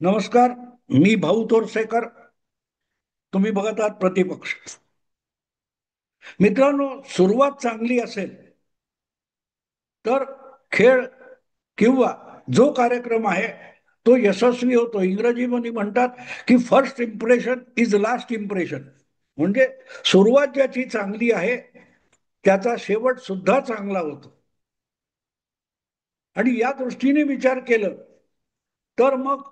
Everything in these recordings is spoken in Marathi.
नमस्कार. मी भाऊ तोरसेकर. तुम्ही बघत आहात प्रतिपक्ष. मित्रांनो, सुरुवात चांगली असेल तर खेळ किंवा जो कार्यक्रम आहे तो यशस्वी होतो. इंग्रजीमध्ये म्हणतात की first impression is last impression. म्हणजे सुरुवात ज्याची चांगली आहे त्याचा शेवट सुद्धा चांगला होतो. आणि या दृष्टीने विचार केलं तर मग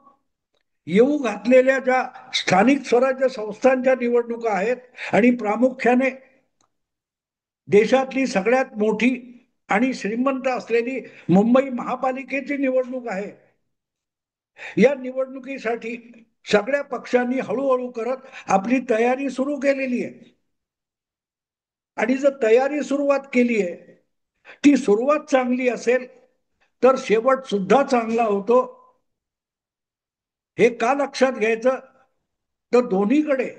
येऊ घातलेल्या ज्या स्थानिक स्वराज्य संस्थांच्या निवडणुका आहेत आणि प्रामुख्याने देशातली सगळ्यात मोठी आणि श्रीमंत असलेली मुंबई महापालिकेची निवडणूक आहे. या निवडणुकीसाठी सगळ्या पक्षांनी हळूहळू करत आपली तयारी सुरू केलेली आहे. आणि जर तयारी सुरुवात केली आहे, ती सुरुवात चांगली असेल तर शेवट सुद्धा चांगला होतो. हे का लक्षात घ्यायचं तर दोन्हीकडे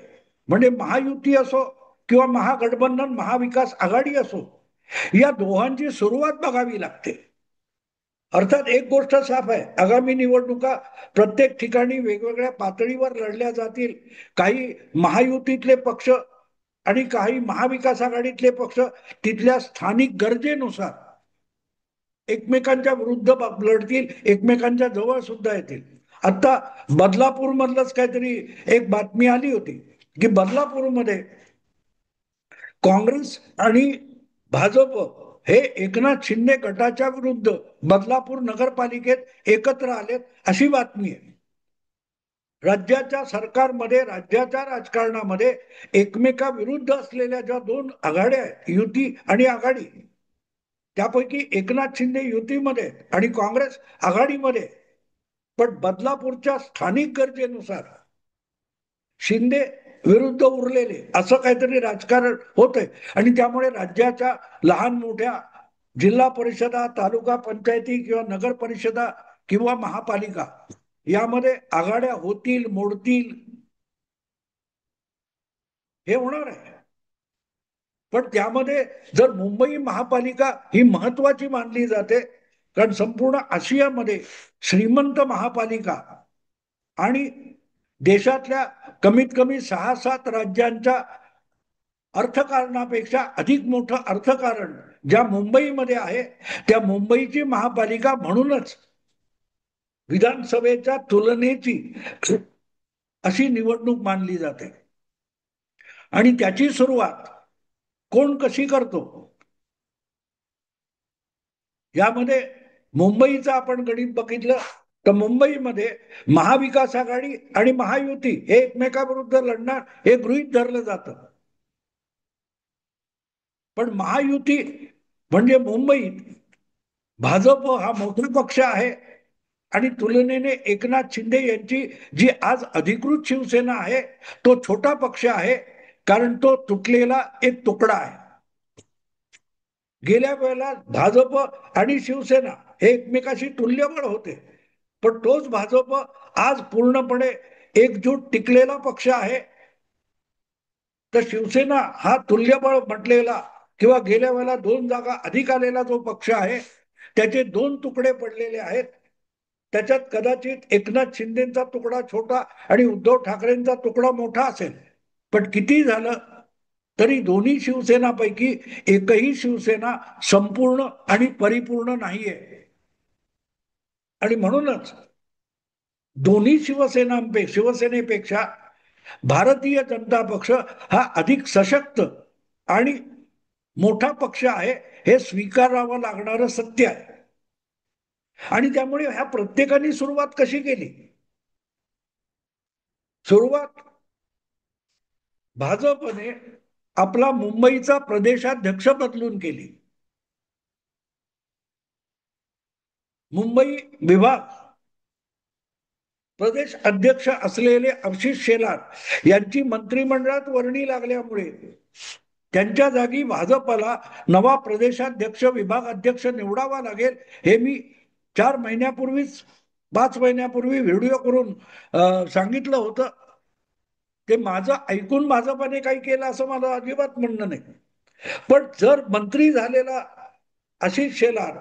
म्हणजे महायुती असो किंवा महागठबंधन महाविकास आघाडी असो, या दोघांची सुरुवात बघावी लागते. अर्थात एक गोष्ट साफ आहे, आगामी निवडणुका प्रत्येक ठिकाणी वेगवेगळ्या पातळीवर लढल्या जातील. काही महायुतीतले पक्ष आणि काही महाविकास आघाडीतले पक्ष तिथल्या स्थानिक गरजेनुसार एकमेकांच्या विरुद्ध लढतील, एकमेकांच्या जवळ सुद्धा येतील. आता बदलापूर मधलंच काहीतरी एक बातमी आली होती की बदलापूरमध्ये काँग्रेस आणि भाजप हे एकनाथ शिंदे गटाच्या विरुद्ध बदलापूर नगरपालिकेत एकत्र आलेत अशी बातमी आहे. राज्याच्या सरकारमध्ये राज्याच्या राजकारणामध्ये एकमेकाविरुद्ध असलेल्या ज्या दोन आघाड्या आहेत, युती आणि आघाडी, त्यापैकी एकनाथ शिंदे युतीमध्ये आणि काँग्रेस आघाडीमध्ये. पण बदलापूरच्या स्थानिक गरजेनुसार शिंदे विरुद्ध उरलेले असं काहीतरी राजकारण होतंय. आणि त्यामुळे राज्याच्या लहान मोठ्या जिल्हा परिषदा, तालुका पंचायती किंवा नगर परिषदा किंवा महापालिका यामध्ये आघाड्या होतील, मोडतील, हे होणार आहे. पण त्यामध्ये जर मुंबई महापालिका ही महत्वाची मानली जाते, कारण संपूर्ण आशियामध्ये श्रीमंत महापालिका आणि देशातल्या कमीत कमी 6-7 राज्यांच्या अर्थकारणापेक्षा अधिक मोठं अर्थकारण ज्या मुंबईमध्ये आहे, त्या मुंबईची महापालिका म्हणूनच विधानसभेच्या तुलनेची अशी निवडणूक मानली जाते. आणि त्याची सुरुवात कोण कशी करतो यामध्ये मुंबईचं आपण गणित बघितलं तर मुंबईमध्ये महाविकास आघाडी आणि महायुती हे एकमेकाविरुद्ध लढणार हे गृहीत धरलं जातं. पण महायुती म्हणजे मुंबईत भाजप हा मोठा पक्ष आहे आणि तुलनेने एकनाथ शिंदे यांची जी आज अधिकृत शिवसेना आहे तो छोटा पक्ष आहे, कारण तो तुटलेला एक तुकडा आहे. गेल्या वेळेला भाजप आणि शिवसेना हे एकमेकाशी तुल्यबळ होते, पण तोच भाजप आज पूर्णपणे एकजूट टिकलेला पक्ष आहे. तर शिवसेना हा तुल्यबळ म्हटलेला किंवा गेल्या वेळेला 2 जागा अधिक आलेला जो पक्ष आहे त्याचे 2 तुकडे पडलेले आहेत. त्याच्यात कदाचित एकनाथ शिंदेचा तुकडा छोटा आणि उद्धव ठाकरेंचा तुकडा मोठा असेल. पण किती झालं तरी दोन्ही शिवसेनापैकी एकही शिवसेना संपूर्ण आणि परिपूर्ण नाहीये. आणि म्हणूनच दोन्ही शिवसेनेपेक्षा भारतीय जनता पक्ष हा अधिक सशक्त आणि मोठा पक्ष आहे, हे स्वीकारावं लागणारं सत्य आहे. आणि त्यामुळे ह्या प्रत्येकाने सुरुवात कशी केली? सुरुवात भाजपने आपला मुंबईचा प्रदेशाध्यक्ष बदलून केली. मुंबई विभाग प्रदेश अध्यक्ष असलेले आशिष शेलार यांची मंत्रिमंडळात वर्णी लागल्यामुळे त्यांच्या जागी भाजपला नवा प्रदेशाध्यक्ष विभाग अध्यक्ष निवडावा लागेल, हे मी 4 महिन्यापूर्वीच 5 महिन्यापूर्वी व्हिडिओ करून सांगितलं होतं. ते माझं ऐकून भाजपाने काही केलं असं मला अजिबात म्हणणं नाही. पण जर मंत्री झालेला आशिष शेलार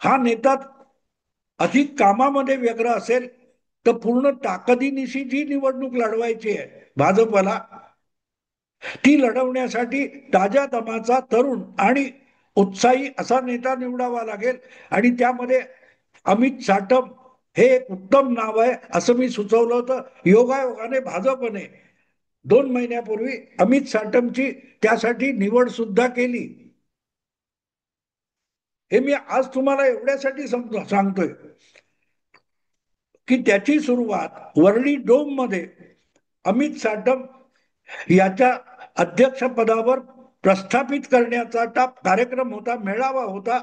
हा नेता अधिक कामामध्ये व्यग्र असेल तर पूर्ण ताकदीनिशी जी निवडणूक लढवायची आहे भाजपला, ती लढवण्यासाठी ताज्या दमाचा तरुण आणि उत्साही असा नेता निवडावा लागेल. आणि त्यामध्ये अमित साटम हे एक उत्तम नाव आहे असं मी सुचवलं होतं. योगायोगाने भाजपने 2 महिन्यापूर्वी अमित साटमची त्यासाठी निवड सुद्धा केली. हे मी आज तुम्हाला एवढ्यासाठी सांगतोय की त्याची सुरुवात वरळी डोम मध्ये अमित साटम याच्या अध्यक्षपदावर प्रस्थापित करण्याचा कार्यक्रम होता, मेळावा होता.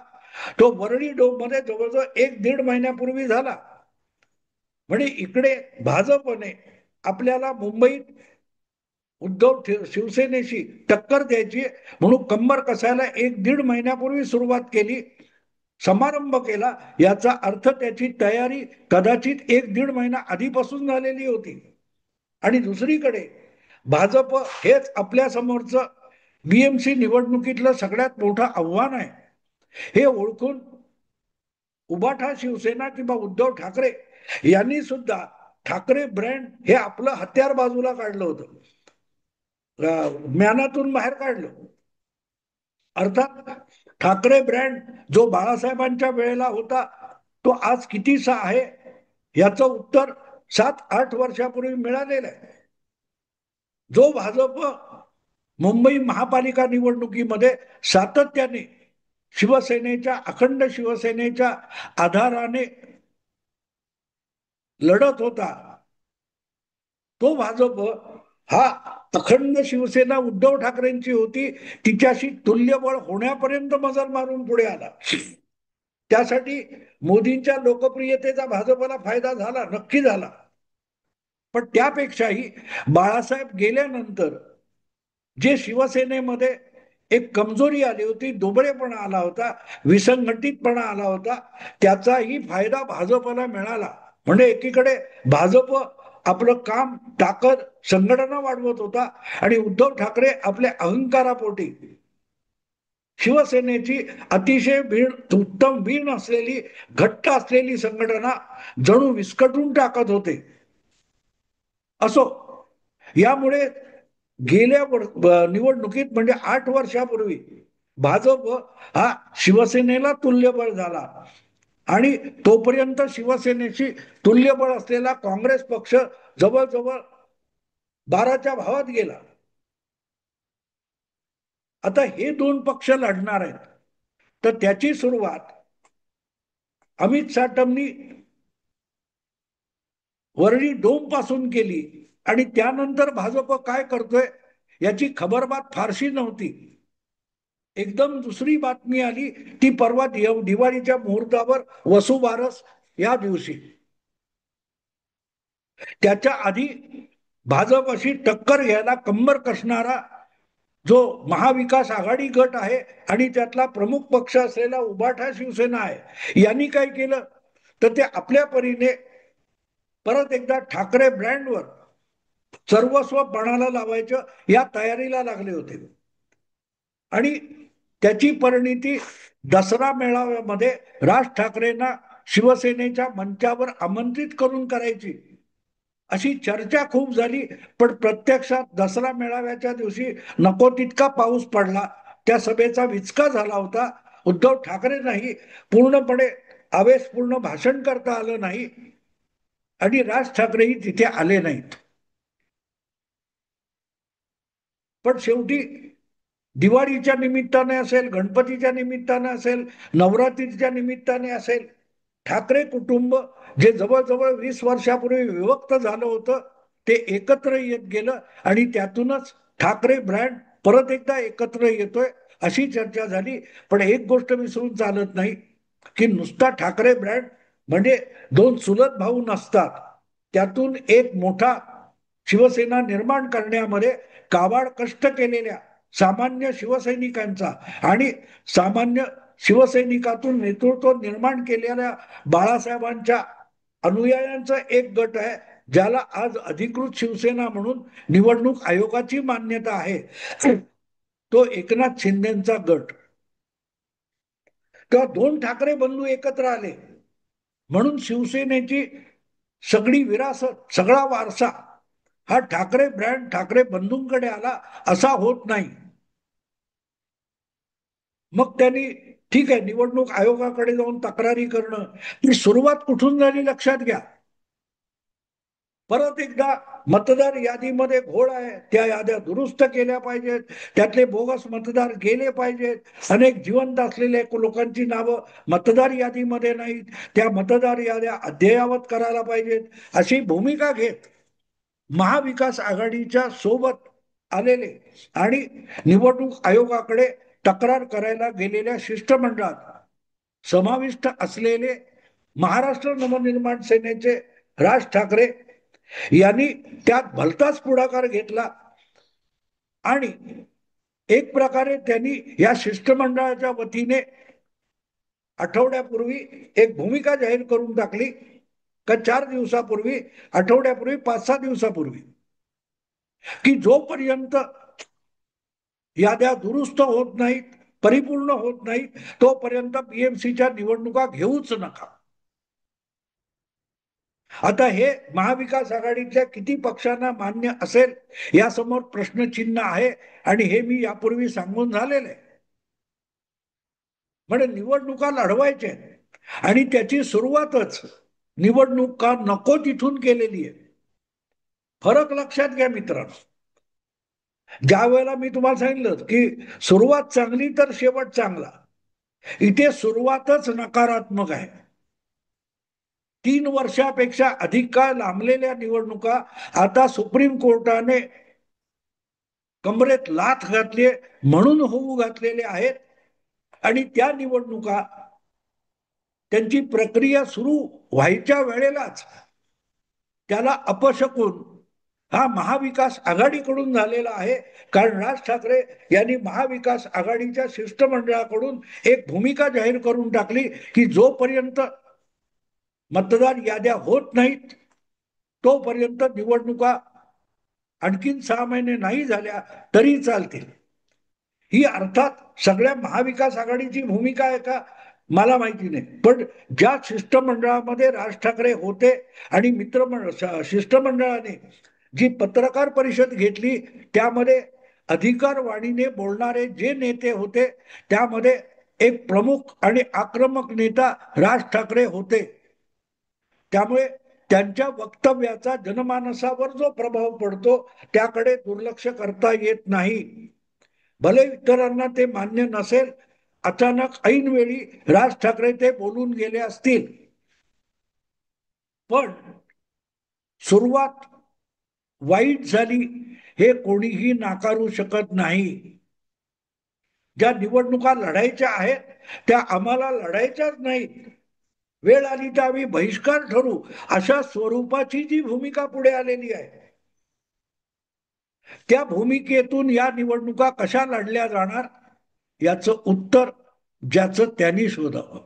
तो वरळी डोम मध्ये जवळजवळ 1-1.5 महिन्यापूर्वी झाला. म्हणजे इकडे भाजपने आपल्याला मुंबईत उद्धव शिवसेनेशी टक्कर द्यायची म्हणून कंबर कसायला 1-1.5 महिन्यापूर्वी सुरुवात केली, समारंभ केला. याचा अर्थ त्याची तयारी कदाचित 1-1.5 महिना आधीपासून झालेली होती. आणि दुसरीकडे भाजप हेच आपल्या समोरचं बीएमसी निवडणुकीतलं सगळ्यात मोठं आव्हान आहे हे ओळखून उबाठा शिवसेना किंवा उद्धव ठाकरे यांनी सुद्धा ठाकरे ब्रँड हे आपलं हत्यार बाजूला काढलं होतं, म्यानातून बाहेर काढलं. अर्थात ठाकरे ब्रँड जो बाळासाहेबांच्या वेळेला होता तो आज कितीसा आहे याचं उत्तर 7-8 वर्षापूर्वी मिळालेलं आहे. जो भाजप मुंबई महापालिका निवडणुकीमध्ये सातत्याने शिवसेनेच्या अखंड शिवसेनेच्या आधाराने लढत होता, तो भाजप हा अखंड शिवसेना उद्धव ठाकरेंची होती तिच्याशी तुल्यबळ होण्यापर्यंत मजल मारून पुढे आला. त्यासाठी मोदींच्या लोकप्रियतेचा भाजपला फायदा झाला, नक्की झाला. पण त्यापेक्षाही बाळासाहेब गेल्यानंतर जे शिवसेनेमध्ये एक कमजोरी आली होती, दुबळेपणा आला होता, विसंघटितपणा आला होता, त्याचाही फायदा भाजपला मिळाला. म्हणजे एकीकडे भाजप आपलं काम, ताकद, संघटना वाढवत होता आणि उद्धव ठाकरे आपल्या अहंकारापोटी शिवसेनेची अतिशय उत्तम वीण असलेली, घट्ट असलेली संघटना जणू विस्कटून टाकत होते. असो, यामुळे गेल्या निवडणुकीत म्हणजे 8 वर्षापूर्वी भाजप हा शिवसेनेला तुल्यबळ झाला आणि तोपर्यंत शिवसेनेशी तुल्यबळ असलेला काँग्रेस पक्ष जवळजवळ 12च्या भावात गेला. आता हे दोन पक्ष लढणार आहेत, तर त्याची सुरुवात अमित साटमनी वरळी डोम पासून केली आणि त्यानंतर भाजप काय करतोय याची खबरबात फारशी नव्हती. एकदम दुसरी बातमी आली ती परवा दिवाळीच्या मुहूर्तावर वसुबारस या दिवशी. त्याच्या आधी भाजप अशी टक्कर घ्यायला कंबर कसणारा जो महाविकास आघाडी गट आहे आणि त्यातला प्रमुख पक्ष असलेला उबाठा शिवसेना आहे, यांनी काय केलं तर ते आपल्या परीने परत एकदा ठाकरे ब्रँडवर सर्वस्व पणाला लावायचं या तयारीला लागले होते. आणि त्याची परिणिती दसरा मेळाव्यामध्ये राज ठाकरेंना शिवसेनेच्या मंचावर आमंत्रित करून करायची अशी चर्चा खूप झाली. पण प्रत्यक्षात दसरा मेळाव्याच्या दिवशी नको तितका पाऊस पडला, त्या सभेचा विचका झाला होता. उद्धव ठाकरेंनाही पूर्णपणे आवेशपूर्ण भाषण करता आलं नाही आणि राज ठाकरेही तिथे आले नाहीत. पण शेवटी दिवाळीच्या निमित्ताने असेल, गणपतीच्या निमित्ताने असेल, नवरात्रीच्या निमित्ताने असेल, ठाकरे कुटुंब जे जवळजवळ 20 वर्षापूर्वी विभक्त झालं होतं ते एकत्र येत गेलं आणि त्यातूनच ठाकरे ब्रँड परत एकदा एकत्र येतोय अशी चर्चा झाली. पण एक गोष्ट विसरून चालत नाही की नुसता ठाकरे ब्रँड म्हणजे दोन चुलत भाऊ नसतात, त्यातून एक मोठा शिवसेना निर्माण करण्यामध्ये काबाड कष्ट केलेल्या सामान्य शिवसैनिकांचा आणि सामान्य शिवसैनिकातून नेतृत्व निर्माण केलेल्या बाळासाहेबांच्या अनुयायांचा एक गट आहे ज्याला आज अधिकृत शिवसेना म्हणून निवडणूक आयोगाची मान्यता आहे, तो एकनाथ शिंदेचा गट. तेव्हा दोन ठाकरे बंधू एकत्र आले म्हणून शिवसेनेची सगळी विरासत, सगळा वारसा हा ठाकरे ब्रँड, ठाकरे बंधूंकडे आला असा होत नाही. मग त्यांनी ठीक आहे निवडणूक आयोगाकडे जाऊन तक्रारी करणं, ती सुरुवात कुठून झाली लक्षात घ्या. परत एकदा मतदार यादीमध्ये घोळ आहे, त्या याद्या दुरुस्त केल्या पाहिजेत, त्यातले बोगस मतदार गेले पाहिजेत, अनेक जिवंत असलेले लोकांची नावं मतदार यादीमध्ये नाहीत, त्या मतदार याद्या अद्ययावत करायला पाहिजेत, अशी भूमिका घेत महाविकास आघाडीच्या सोबत आलेले आणि निवडणूक आयोगाकडे तक्रार करायला गेलेल्या शिष्टमंडळात समाविष्ट असलेले महाराष्ट्र नवनिर्माण सेनेचे राज ठाकरे यांनी त्यात भलताच पुढाकार घेतला आणि एक प्रकारे त्यांनी या शिष्टमंडळाच्या वतीने आठवड्यापूर्वी एक भूमिका जाहीर करून टाकली का 4 दिवसापूर्वी, आठवड्यापूर्वी, 5-6 दिवसापूर्वी, की जोपर्यंत याद्या दुरुस्त होत नाहीत, परिपूर्ण होत नाहीत, तोपर्यंत पीएमसीच्या निवडणुका घेऊच नका. आता हे महाविकास आघाडीतल्या किती पक्षांना मान्य असेल यासमोर प्रश्नचिन्ह आहे आणि हे मी यापूर्वी सांगून झालेलं आहे. म्हणजे निवडणुका लढवायच्या आणि त्याची सुरुवातच निवडणुका नको तिथून केलेली आहे. फरक लक्षात घ्या मित्रांनो. ज्या वेळेला मी तुम्हाला सांगितलं की सुरुवात चांगली तर शेवट चांगला, इथे सुरुवातच नकारात्मक आहे. 3 वर्षापेक्षा अधिक काळ लांबलेल्या निवडणुका आता सुप्रीम कोर्टाने कमरेत लाथ घातली म्हणून होऊ घातलेले आहेत आणि त्या निवडणुका त्यांची प्रक्रिया सुरू व्हायच्या वेळेलाच त्याला अपशकून हा महाविकास आघाडीकडून झालेला आहे. कारण राज ठाकरे यांनी महाविकास आघाडीच्या शिष्टमंडळाकडून एक भूमिका जाहीर करून टाकली की जोपर्यंत मतदार याद्या होत नाहीत तोपर्यंत निवडणुका आणखीन 6 महिने नाही झाल्या तरी चालतील. ही अर्थात सगळ्या महाविकास आघाडीची भूमिका आहे का मला माहिती नाही, पण ज्या शिष्टमंडळामध्ये राज ठाकरे होते आणि मित्रमंडळ शिष्टमंडळाने जी पत्रकार परिषद घेतली त्यामध्ये अधिकारवाणीने बोलणारे जे नेते होते त्यामध्ये एक प्रमुख आणि आक्रमक नेता राज ठाकरे होते. त्यामुळे त्यांच्या वक्तव्याचा जनमानसावर जो प्रभाव पडतो त्याकडे दुर्लक्ष करता येत नाही. भले इतरांना ते मान्य नसेल, अचानक ऐनवेळी राज ठाकरे ते बोलून गेले असतील, पण सुरुवात वाईट झाली हे कोणीही नाकारू शकत नाही. ज्या निवडणुका लढायच्या आहेत त्या आम्हाला लढायच्याच नाहीत, वेळ आली तर आम्ही बहिष्कार ठरू, अशा स्वरूपाची जी भूमिका पुढे आलेली आहे त्या भूमिकेतून या निवडणुका कशा लढल्या जाणार याचं उत्तर ज्याचं त्यांनी शोधावं.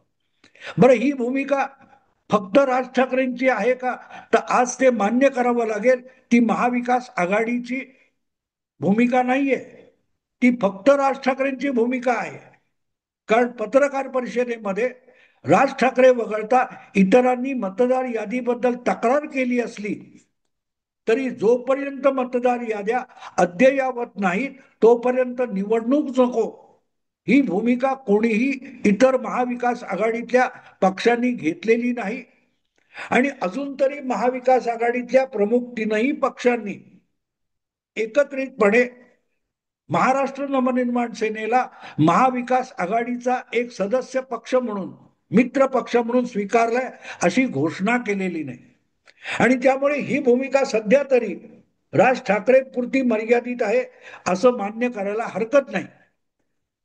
बरं, ही भूमिका फक्त राज ठाकरेंची आहे का, तर आज ते मान्य करावं लागेल ती महाविकास आघाडीची भूमिका नाहीये, ती फक्त राज ठाकरेंची भूमिका आहे. कारण पत्रकार परिषदेमध्ये राज ठाकरे वगळता इतरांनी मतदार यादीबद्दल तक्रार केली असली तरी जोपर्यंत मतदार याद्या अद्ययावत नाहीत तोपर्यंत निवडणूक नको, ही भूमिका कोणीही इतर महाविकास आघाडीतल्या पक्षांनी घेतलेली नाही. आणि अजून तरी महाविकास आघाडीतल्या प्रमुख 3ही पक्षांनी एकत्रितपणे महाराष्ट्र नवनिर्माण सेनेला महाविकास आघाडीचा एक सदस्य पक्ष म्हणून, मित्र पक्ष म्हणून स्वीकारलाय अशी घोषणा केलेली नाही. आणि त्यामुळे ही भूमिका सध्या तरी राज ठाकरे पुरती मर्यादित आहे असं मान्य करायला हरकत नाही.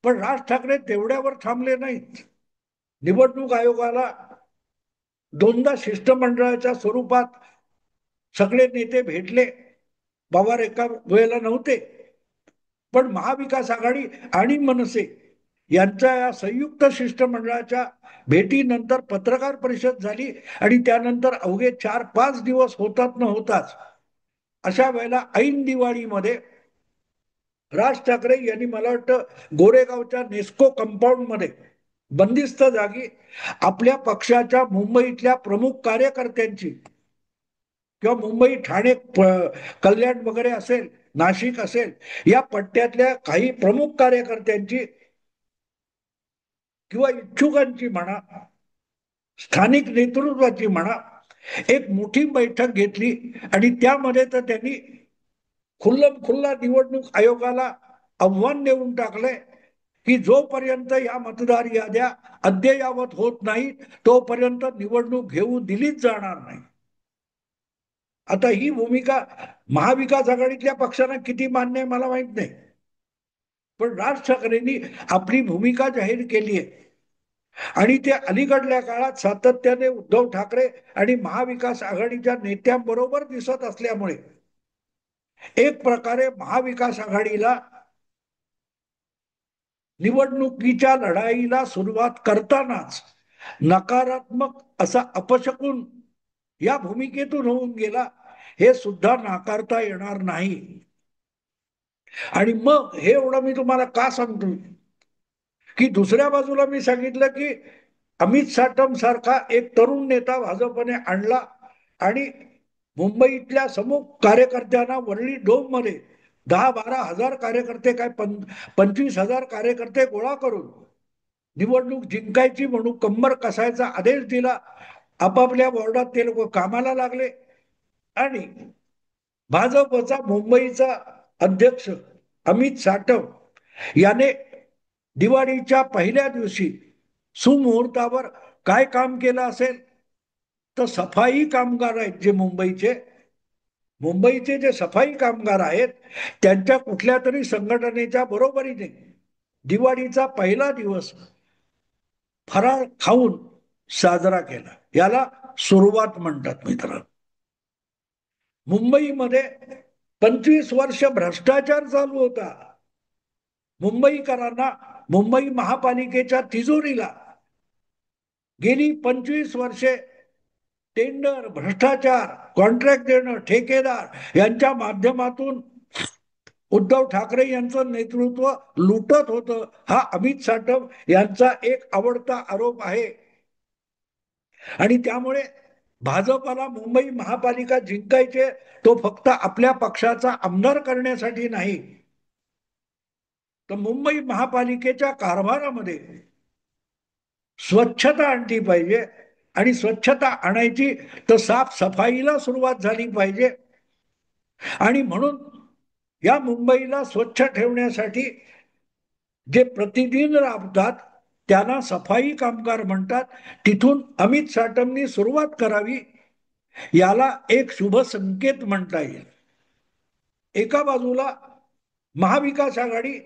पण राज ठाकरे तेवढ्यावर थांबले नाहीत. निवडणूक आयोगाला 2दा शिष्टमंडळाच्या स्वरूपात सगळे नेते भेटले. पवार एका वेळेला नव्हते, पण महाविकास आघाडी आणि मनसे यांच्या या संयुक्त शिष्टमंडळाच्या भेटीनंतर पत्रकार परिषद झाली आणि त्यानंतर अवघे 4-5 दिवस होतात न होताच अशा वेळेला ऐन दिवाळीमध्ये राज ठाकरे यांनी मला वाटतं गोरेगावच्या नेस्को कंपाऊंड मध्ये बंदिस्त जागी आपल्या पक्षाच्या मुंबईतल्या प्रमुख कार्यकर्त्यांची किंवा मुंबई ठाणे कल्याण वगैरे असेल, नाशिक असेल, या पट्ट्यातल्या काही प्रमुख कार्यकर्त्यांची किंवा इच्छुकांची म्हणा, स्थानिक नेतृत्वाची म्हणा, एक मोठी बैठक घेतली आणि त्यामध्ये तर त्यांनी खुल्लम खुल्ला निवडणूक आयोगाला आव्हान देऊन टाकलंय की जोपर्यंत या मतदार याद्या अद्ययावत होत नाही तोपर्यंत निवडणूक घेऊ दिलीच जाणार नाही. आता ही भूमिका महाविकास आघाडीतल्या पक्षांना किती मान्य आहे मला माहित नाही, पण राज ठाकरेंनी आपली भूमिका जाहीर केली आहे. आणि ते अलीकडल्या काळात सातत्याने उद्धव ठाकरे आणि महाविकास आघाडीच्या नेत्यांबरोबर दिसत असल्यामुळे एक प्रकारे महाविकास आघाडीला निवडणुकीच्या लढाईला सुरुवात करतानाच नकारात्मक असा अपशकुन या भूमिकेतून होऊन गेला, हे सुद्धा नाकारता येणार नाही. आणि मग हे एवढं मी तुम्हाला का सांगतो की दुसऱ्या बाजूला मी सांगितलं की अमित साटम सारखा एक तरुण नेता भाजपने आणला आणि मुंबईतल्या समूह कार्यकर्त्यांना वरळी डोम मध्ये 10-12 हजार कार्यकर्ते, काय 25,000 कार्यकर्ते गोळा करून निवडणूक जिंकायची म्हणून कंबर कसायचा आदेश दिला. आपापल्या वॉर्डात ते लोक कामाला लागले आणि भाजपचा मुंबईचा अध्यक्ष अमित साटम याने दिवाळीच्या पहिल्या दिवशी सुमुहूर्तावर काय काम केलं असेल तर सफाई कामगार आहेत जे मुंबईचे जे सफाई कामगार आहेत त्यांच्या कुठल्या तरी संघटनेच्या बरोबरीने दिवाळीचा पहिला दिवस फराळ खाऊन साजरा केला. याला सुरुवात म्हणतात मित्रांनो. मुंबईमध्ये 25 वर्ष भ्रष्टाचार चालू होता. मुंबईकरांना, मुंबई महापालिकेच्या तिजोरीला गेली 25 वर्षे टेंडर, भ्रष्टाचार, कॉन्ट्रॅक्ट देणं, ठेकेदार यांच्या माध्यमातून उद्धव ठाकरे यांचं नेतृत्व लुटत होतं, हा अमित साटम यांचा एक आवडता आरोप आहे. आणि त्यामुळे भाजपाला मुंबई महापालिका जिंकायचे तो फक्त आपल्या पक्षाचा आमदार करण्यासाठी नाही, तर मुंबई महापालिकेच्या कारभारामध्ये स्वच्छता आणली पाहिजे. आणि स्वच्छता आणायची तर साफसफाईला सुरुवात झाली पाहिजे. आणि म्हणून या मुंबईला स्वच्छ ठेवण्यासाठी जे प्रतिदिन राबतात त्यांना सफाई कामगार म्हणतात. तिथून अमित साटमनी सुरुवात करावी, याला एक शुभ संकेत म्हणता येईल. एका बाजूला महाविकास आघाडी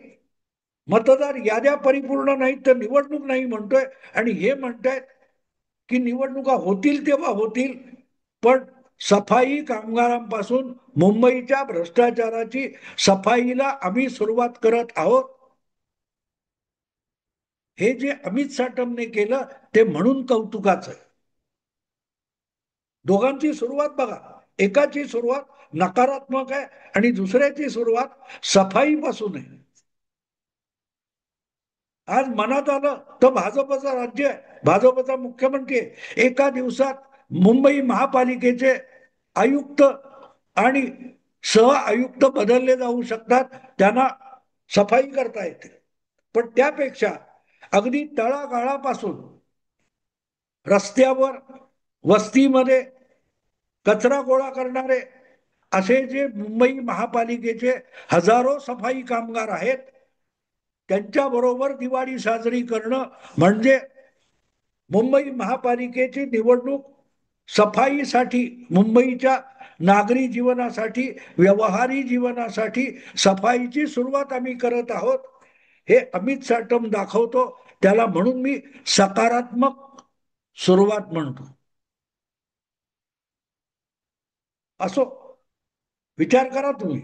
मतदार याद्या परिपूर्ण नाहीत तर निवडणूक नाही म्हणतोय आणि हे म्हणतायत की निवडणुका होतील तेव्हा होतील, पण सफाई कामगारांपासून मुंबईच्या भ्रष्टाचाराची सफाईला आम्ही सुरुवात करत आहोत. हे जे अमित साटमने केलं ते म्हणून कौतुकाचं आहे. दोघांची सुरुवात बघा, एकाची सुरुवात नकारात्मक आहे आणि दुसऱ्याची सुरुवात सफाईपासून आहे. आज मनात आलं तर भाजपचं राज्य आहे, भाजपचा मुख्यमंत्री आहे, एका दिवसात मुंबई महापालिकेचे आयुक्त आणि सह आयुक्त बदलले जाऊ शकतात, त्यांना सफाई करता येते. पण त्यापेक्षा अगदी तळागाळापासून रस्त्यावर, वस्तीमध्ये कचरा गोळा करणारे असे जे मुंबई महापालिकेचे हजारो सफाई कामगार आहेत त्यांच्याबरोबर दिवाळी साजरी करणं म्हणजे मुंबई महापालिकेची निवडणूक सफाईसाठी, मुंबईच्या नागरी जीवनासाठी, व्यवहारी जीवनासाठी सफाईची सुरुवात आम्ही करत आहोत, हे अमित साटम दाखवतो. त्याला म्हणून मी सकारात्मक सुरुवात म्हणतो. असो, विचार करा तुम्ही,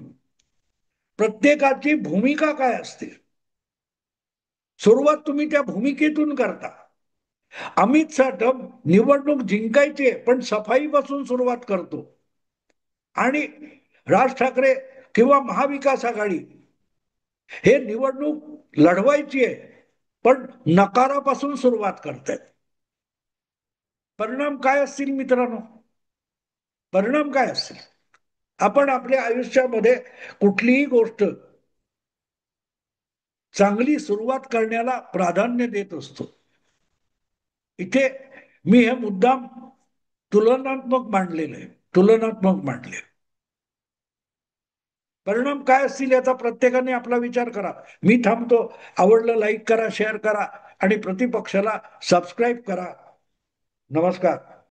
प्रत्येकाची भूमिका काय असते, सुरुवात तुम्ही त्या भूमिकेतून करता. अमित साटम निवडणूक जिंकायची पण सफाईपासून सुरुवात करतो आणि राज ठाकरे किंवा महाविकास आघाडी हे निवडणूक लढवायची आहे पण नकारापासून सुरुवात करतात. परिणाम काय असतील मित्रांनो? परिणाम काय असतील? आपण आपल्या आयुष्यामध्ये कुठलीही गोष्ट चांगली सुरुवात करण्याला प्राधान्य देत असतो. इथे मी हे मुद्दाम तुलनात्मक मांडलेलं आहे, तुलनात्मक मांडले. परिणाम काय असतील याचा प्रत्येकाने आपला विचार करा. मी थांबतो. आवडलं लाईक करा, शेअर करा आणि प्रतिपक्षाला सबस्क्राईब करा. नमस्कार.